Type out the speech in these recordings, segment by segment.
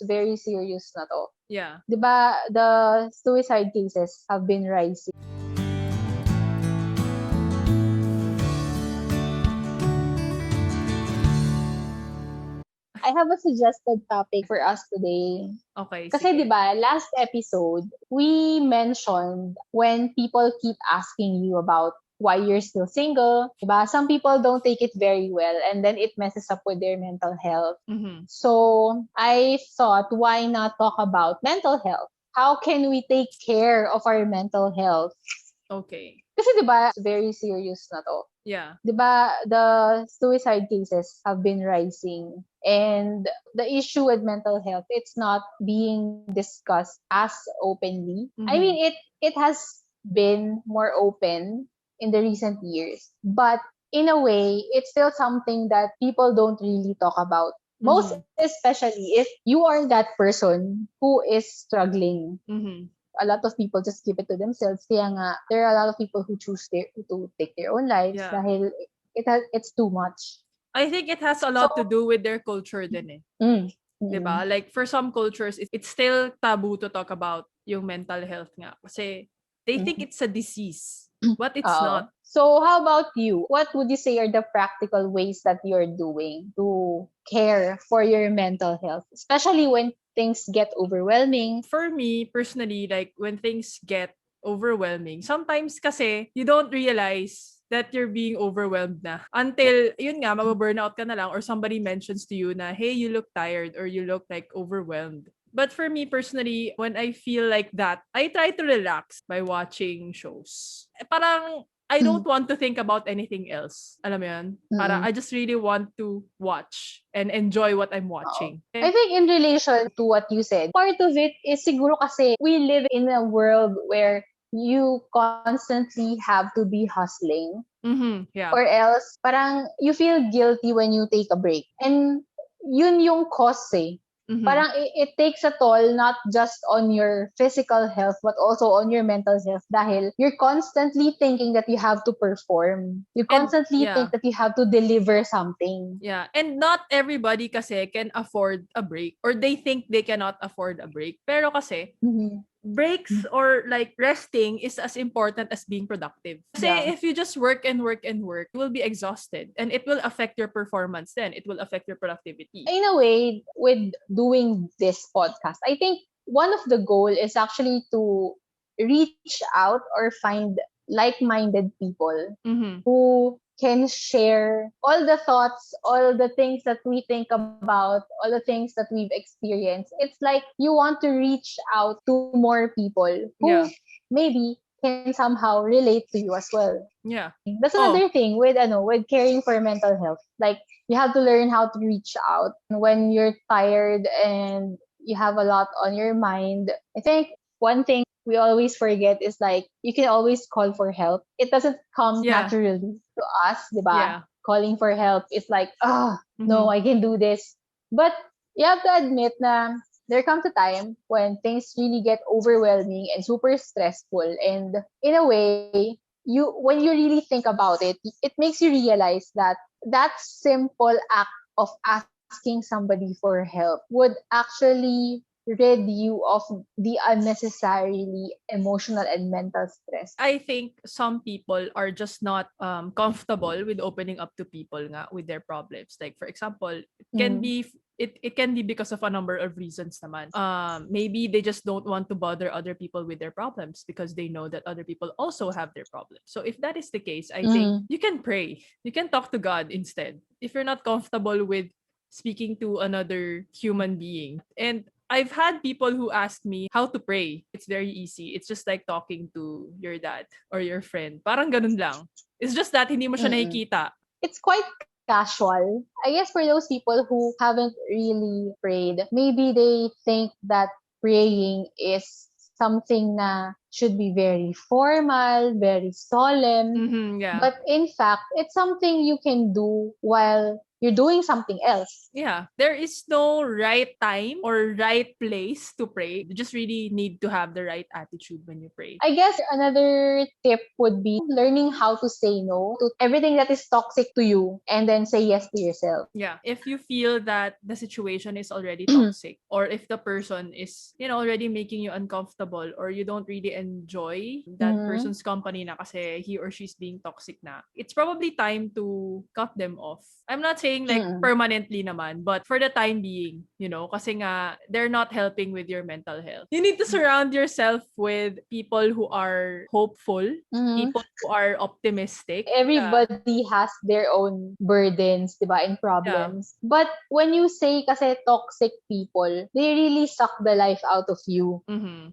very serious na to. Yeah. 'Di ba, the suicide cases have been rising. I have a suggested topic for us today. Okay, Kasi sige. 'di ba, last episode, we mentioned when people keep asking you about why you're still single, 'di ba? Some people don't take it very well and then it messes up with their mental health. Mm-hmm. So, I thought why not talk about mental health? How can we take care of our mental health? Okay. Kasi 'di ba, very serious na to. Yeah. 'Di ba, the suicide cases have been rising, and the issue with mental health, it's not being discussed as openly. I Mm-hmm. mean, it has been more open in the recent years, but in a way, it's still something that people don't really talk about. Most Mm-hmm. especially if you are that person who is struggling. Mm-hmm. A lot of people just keep it to themselves. Kaya nga, there are a lot of people who choose to take their own lives Yeah. dahil it's too much. I think it has a So, lot to do with their culture din eh. mm, 'Di ba? mm, Like for some cultures, it's still taboo to talk about yung mental health nga kasi they think mm. it's a disease, but it's Oo. not. So, how about you? What would you say are the practical ways that you're doing to care for your mental health, especially when things get overwhelming? For me, personally, like when things get overwhelming, sometimes kasi you don't realize that you're being overwhelmed na. Until, yun nga, mababurnout ka na lang or somebody mentions to you na, hey, you look tired or you look like overwhelmed. But for me personally, when I feel like that, I try to relax by watching shows. Parang I don't Mm, want to think about anything else. Alam mo yun? Para mm. I just really want to watch and enjoy what I'm Oo. watching. I think in relation to what you said, part of it is siguro kasi we live in a world where you constantly have to be hustling, Mm-hmm. Yeah. or else parang you feel guilty when you take a break. And yun yung cause eh. Mm-hmm. Parang it takes a toll not just on your physical health but also on your mental health dahil you're constantly thinking that you have to perform. You And constantly yeah. think that you have to deliver something. Yeah, and not everybody kasi can afford a break or they think they cannot afford a break. Pero kasi Mhm. breaks or like resting is as important as being productive. Kasi Yeah. if you just work and work and work, you will be exhausted and it will affect your performance then. It will affect your productivity. In a way, with doing this podcast, I think one of the goal is actually to reach out or find like-minded people Mm-hmm. who can share all the thoughts, all the things that we think about, all the things that we've experienced. It's like you want to reach out to more people who Yeah. maybe can somehow relate to you as well. Yeah. That's Oh, another thing with caring for mental health. Like you have to learn how to reach out when you're tired and you have a lot on your mind. I think one thing we always forget is like you can always call for help. It doesn't come yeah. naturally to us, diba? Yeah. Calling for help is like, oh, no, Mm-hmm. I can do this. But you have to admit na there comes a time when things really get overwhelming and super stressful, and in a way you when you really think about it, it makes you realize that that simple act of asking somebody for help would actually rid you of the unnecessarily emotional and mental stress. I think some people are just not comfortable with opening up to people nga with their problems. Like for example, Mm. it can be because of a number of reasons naman. Maybe they just don't want to bother other people with their problems because they know that other people also have their problems. So if that is the case, I think Mm. you can pray. You can talk to God instead. If you're not comfortable with speaking to another human being. And I've had people who ask me how to pray. It's very easy. It's just like talking to your dad or your friend. Parang ganun lang. It's just that hindi mo siya Mm-mm. nakikita. It's quite casual. I guess for those people who haven't really prayed, maybe they think that praying is something na should be very formal, very solemn. Mm-hmm, yeah. But in fact, it's something you can do while you're doing something else. Yeah, there is no right time or right place to pray. You just really need to have the right attitude when you pray. I guess another tip would be learning how to say no to everything that is toxic to you and then say yes to yourself. Yeah, if you feel that the situation is already toxic, or if the person is, already making you uncomfortable, or you don't really enjoy that Mhm. person's company na kasi he or she's being toxic na, it's probably time to cut them off. I'm not saying like Mm. permanently naman, but for the time being, kasi nga they're not helping with your mental health. You need to surround yourself with people who are hopeful, Mhm. people who are optimistic. Yeah. Everybody has their own burdens, diba, and Yeah. problems. But when you say kasi toxic people, they really suck the life out of you.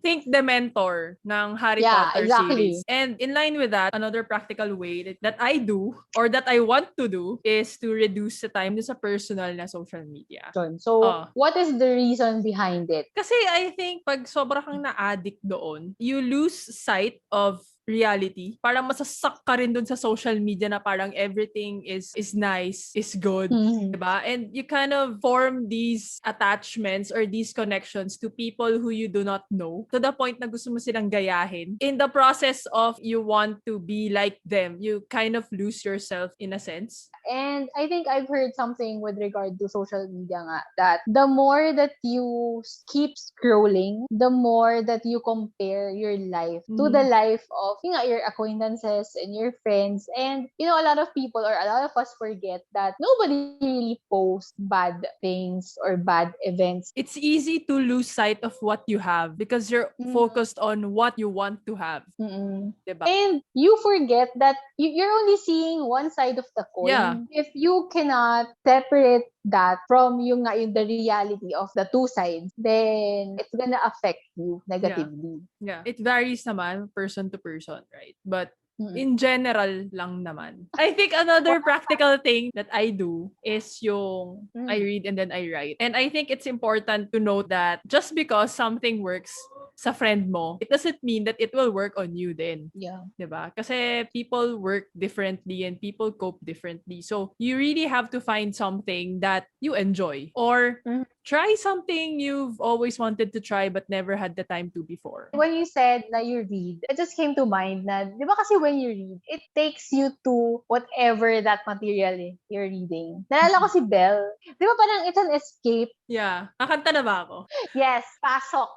Think the mentor ng Harry Yeah, Potter series. exactly. And in line with that, another practical way that I do or that I want to do is to reduce the time sa personal na social media. So, Oh. what is the reason behind it? Kasi I think pag sobra kang na-addict doon, you lose sight of reality. Parang masasak ka rin dun sa social media na parang everything is nice, is good. Mhm. Diba? And you kind of form these attachments or these connections to people who you do not know to the point na gusto mo silang gayahin. In the process of you want to be like them, you kind of lose yourself in a sense. And I think I've heard something with regard to social media nga, that the more that you keep scrolling, the more that you compare your life to the life of your acquaintances and your friends. And, a lot of people or a lot of us forget that nobody really posts bad things or bad events. It's easy to lose sight of what you have because you're focused on what you want to have. Diba? And you forget that you're only seeing one side of the coin. Yeah. If you cannot separate that from the reality of the two sides, then it's gonna affect you negatively. Yeah. It varies naman person to person, right? But in general lang naman. I think another practical thing that I do is yung I read and then I write. And I think it's important to note that just because something works sa friend mo, it doesn't mean that it will work on you then. Yeah. Diba? Kasi people work differently and people cope differently. So, you really have to find something that you enjoy. Or try something you've always wanted to try but never had the time to before. When you said na you read, it just came to mind na, di ba kasi when you read, it takes you to whatever that material you're reading. Nalala ko si Belle. Di ba parang it's an escape? Yeah. Nakanta na ba ako? Yes, pasok.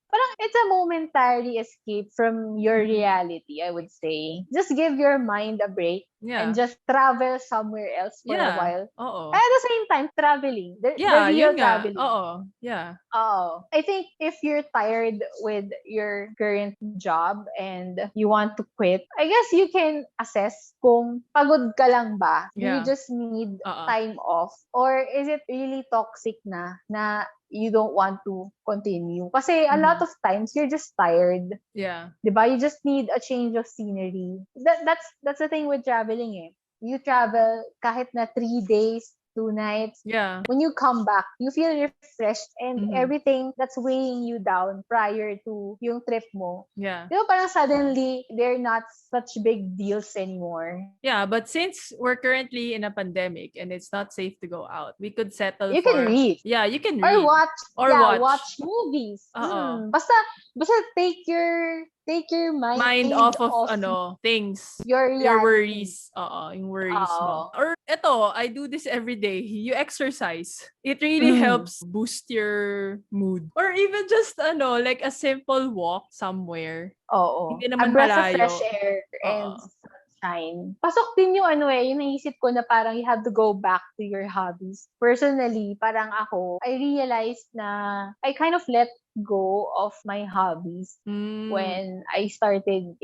Parang it's a momentary escape from your reality, I would say. Just give your mind a break and just travel somewhere else for a while. Oo. At the same time, traveling. The real yun nga. traveling. Oo. Yeah. Oh, I think if you're tired with your current job and you want to quit, I guess you can assess kung pagod ka lang ba? Do you just need time off? Or is it really toxic na you don't want to continue? Kasi a lot of times, you're just tired. Yeah. Diba? You just need a change of scenery. That's the thing with traveling eh. You travel kahit na 3 days, 2 nights. Yeah. When you come back, you feel refreshed and everything that's weighing you down prior to yung trip mo. Yeah. Diba parang suddenly, they're not such big deals anymore. Yeah, but since we're currently in a pandemic and it's not safe to go out, we could settle You for... can read. Yeah, you can read. Or watch movies. Basta take your mind off of things. Your worries. Yung worries mo. Or eto, I do this every day. You exercise. It really helps boost your mood. Or even just like a simple walk somewhere. Oo. Hindi naman a breath malayo. of fresh air and sunshine. Pasok din yung yung naisip ko na parang you have to go back to your hobbies. Personally, parang ako, I realized na I kind of let go of my hobbies when I started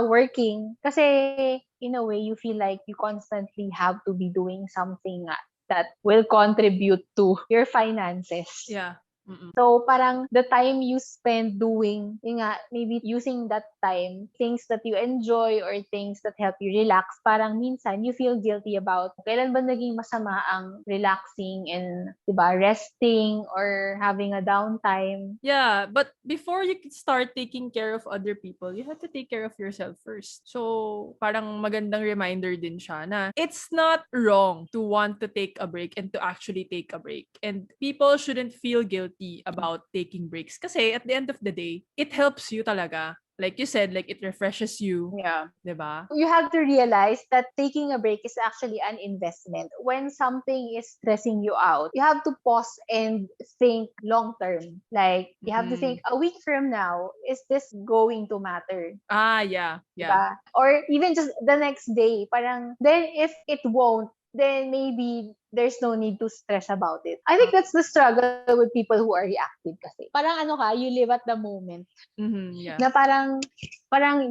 working. Kasi in a way, you feel like you constantly have to be doing something that will contribute to your finances. Yeah. Mm-mm. So, parang the time you spend doing, yun nga, maybe using that time, things that you enjoy or things that help you relax, parang minsan you feel guilty about kailan ba naging masama ang relaxing and, diba, resting or having a downtime. Yeah, but before you can start taking care of other people, you have to take care of yourself first. So, parang magandang reminder din siya na it's not wrong to want to take a break and to actually take a break. And people shouldn't feel guilty about taking breaks kasi at the end of the day, it helps you talaga. Like you said, like it refreshes you, Yeah. 'di ba? You have to realize that taking a break is actually an investment. When something is stressing you out, you have to pause and think long term. Like, you have to think, a week from now, is this going to matter? Ah, yeah. Yeah. Diba? Or even just the next day, parang, then if it won't, then maybe there's no need to stress about it. I think that's the struggle with people who are reactive kasi. Parang ano ka, you live at the moment. Yeah. Na parang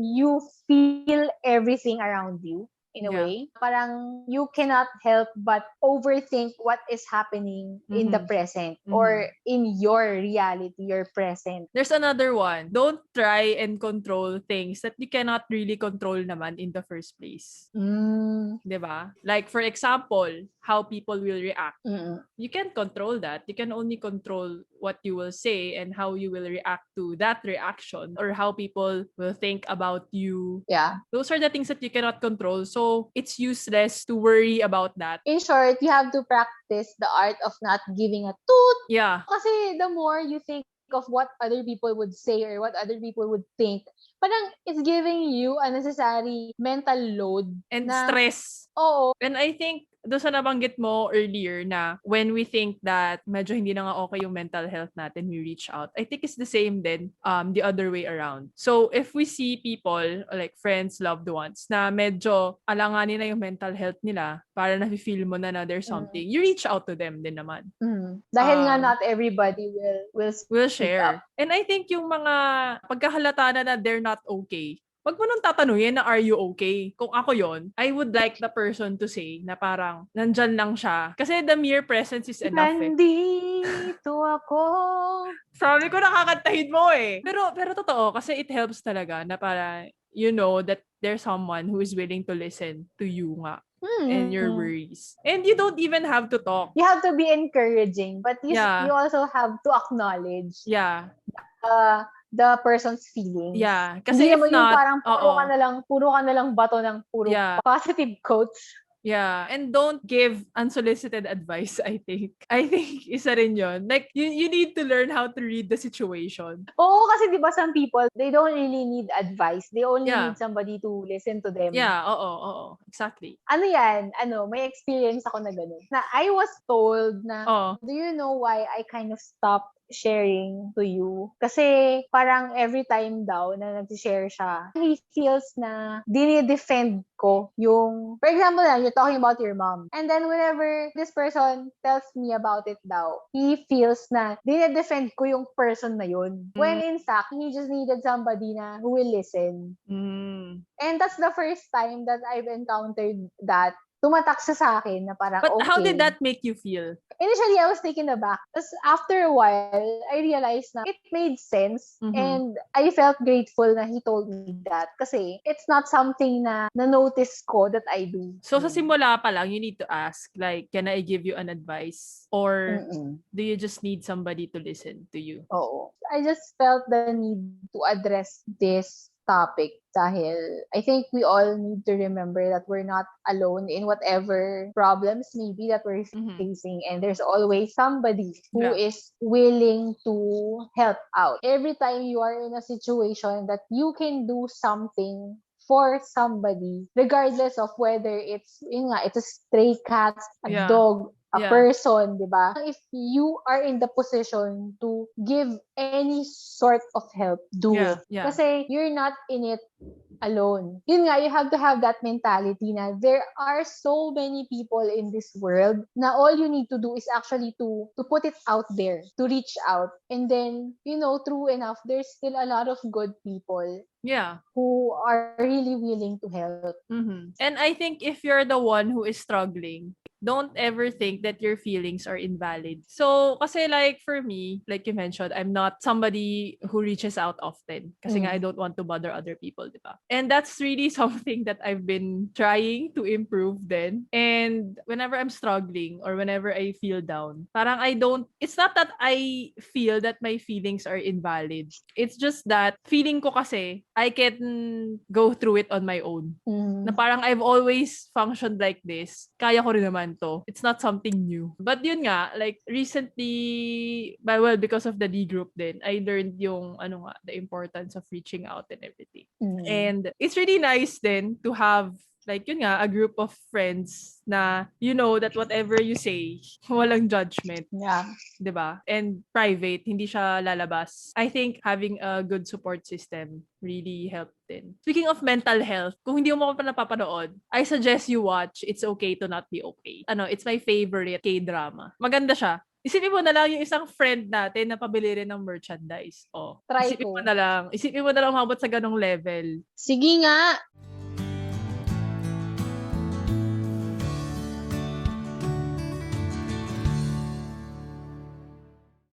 you feel everything around you in a Yeah. way. Parang you cannot help but overthink what is happening in the present or in your reality, your present. There's another one. Don't try and control things that you cannot really control naman in the first place. Mm. 'Di ba? Like for example, how people will react. Mm-mm. You can't control that. You can only control what you will say and how you will react to that reaction or how people will think about you. Yeah. Those are the things that you cannot control. So it's useless to worry about that. In short, you have to practice the art of not giving a toot. Yeah. Kasi the more you think of what other people would say or what other people would think, parang it's giving you a necessary mental load. And na, stress. Oo. And I think doon sa nabanggit mo earlier na when we think that medyo hindi na nga okay yung mental health natin, we reach out. I think it's the same then the other way around. So if we see people like friends, loved ones na medyo alanganin na yung mental health nila para na-feel mo na there's something, you reach out to them din naman. Dahil nga not everybody will speak share. up. And I think yung mga pagkahalata na they're not okay, wag mo nang tatanungin na are you okay? Kung ako yon, I would like the person to say na parang nandyan lang siya. Kasi the mere presence is enough eh. Nandito ako. Sabi ko nakakantahin mo eh. Pero totoo kasi it helps talaga na para you know that there's someone who is willing to listen to you nga and your worries. And you don't even have to talk. You have to be encouraging, but you Yeah. also have to acknowledge Yeah. The person's feelings. Yeah. Kasi Hindi if naman yung not, parang puro ka na lang bato ng puro Yeah. positive quotes. Yeah, and don't give unsolicited advice, I think. I think isa rin yun. Like, you need to learn how to read the situation. Oo, kasi di ba some people, they don't really need advice. They only Yeah. need somebody to listen to them. Yeah, oo, exactly. Ano yan? May experience ako na gano'n. Na I was told na, Oo. do you know why I kind of stopped sharing to you? Kasi parang every time daw na nag-share siya, he feels na dinidefend ko yung, for example na, you're talking about your mom. And then whenever this person tells me about it daw, he feels na dinidefend ko yung person na yun. When in fact, he just needed somebody na who will listen. And that's the first time that I've encountered that. Tumatak siya sa akin na parang, But okay. how did that make you feel? Initially, I was taken aback. Tapos after a while, I realized na it made sense. And I felt grateful na he told me that. Kasi it's not something na na-notice ko that I do. So sa simula pa lang, you need to ask, like, can I give you an advice? Or do you just need somebody to listen to you? Oo. I just felt the need to address this topic dahil I think we all need to remember that we're not alone in whatever problems maybe that we're facing, and there's always somebody who is willing to help out. Every time you are in a situation that you can do something for somebody, regardless of whether it's a stray cat, a dog, a person, di ba? If you are in the position to give any sort of help, do it. Yeah. Kasi you're not in it alone. Yun nga, you have to have that mentality na there are so many people in this world na all you need to do is actually to put it out there, to reach out. And then, true enough, there's still a lot of good people who are really willing to help. And I think if you're the one who is struggling, don't ever think that your feelings are invalid. So, kasi like for me, like you mentioned, I'm not somebody who reaches out often kasi nga I don't want to bother other people, di ba? And that's really something that I've been trying to improve then. And whenever I'm struggling or whenever I feel down, parang it's not that I feel that my feelings are invalid. It's just that feeling ko kasi I can go through it on my own. Na parang I've always functioned like this. Kaya ko rin naman to. It's not something new. But yun nga, like recently, well, because of the D group then, I learned yung, the importance of reaching out and everything. And it's really nice then to have like yun nga, a group of friends na you know that whatever you say, walang judgment. Yeah. 'Di ba? And private, hindi siya lalabas. I think having a good support system really helped din. Speaking of mental health, kung hindi mo pa napapanood, I suggest you watch It's Okay to Not Be Okay. It's my favorite K-drama. Maganda siya. Isipin mo na lang yung isang friend natin na pabili rin ng merchandise. Try Isipin ko. mo na lang umabot sa ganong level. Sige nga.